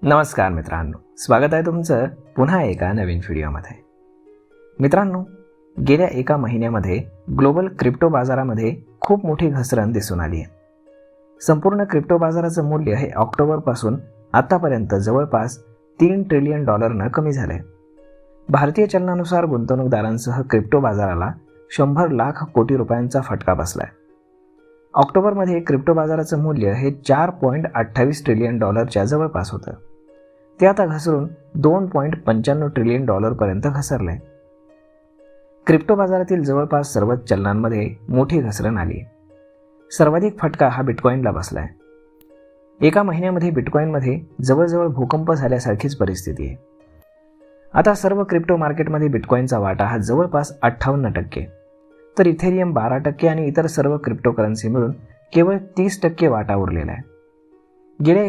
नमस्कार मित्रांनो, स्वागत आहे तुमचं पुन्हा एका नवीन व्हिडिओमध्ये. मित्रांनो, गेल्या एका महिन्यामध्ये ग्लोबल क्रिप्टो बाजारामध्ये खूप मोठी घसरण दिसून आली आहे. संपूर्ण क्रिप्टो बाजाराचं मूल्य हे ऑक्टोबरपासून आतापर्यंत जवळपास $3 ट्रिलियन कमी झाले. भारतीय चलनानुसार गुंतवणूकदारांसह क्रिप्टो बाजाराला 100 लाख कोटी रुपयांचा फटका बसलाय. ऑक्टोबरमध्ये क्रिप्टो बाजाराचं मूल्य हे $4.28 ट्रिलियन जवळपास होतं. ते आता घसरून $2.95 ट्रिलियन पर्यंत घसरलंय. क्रिप्टो बाजारातील जवळपास सर्वच चलनांमध्ये मोठी घसरण आली. सर्वाधिक फटका हा बिटकॉईनला बसलाय. एका महिन्यामध्ये बिटकॉईनमध्ये जवळजवळ भूकंप झाल्यासारखीच परिस्थिती आहे. आता सर्व क्रिप्टो मार्केटमध्ये बिटकॉईनचा वाटा हा जवळपास 58%, तर इथेरियम 12% आणि इतर सर्व क्रिप्टोकरन्सी मिळून केवळ 30% वाटा उरलेला आहे. गेल्या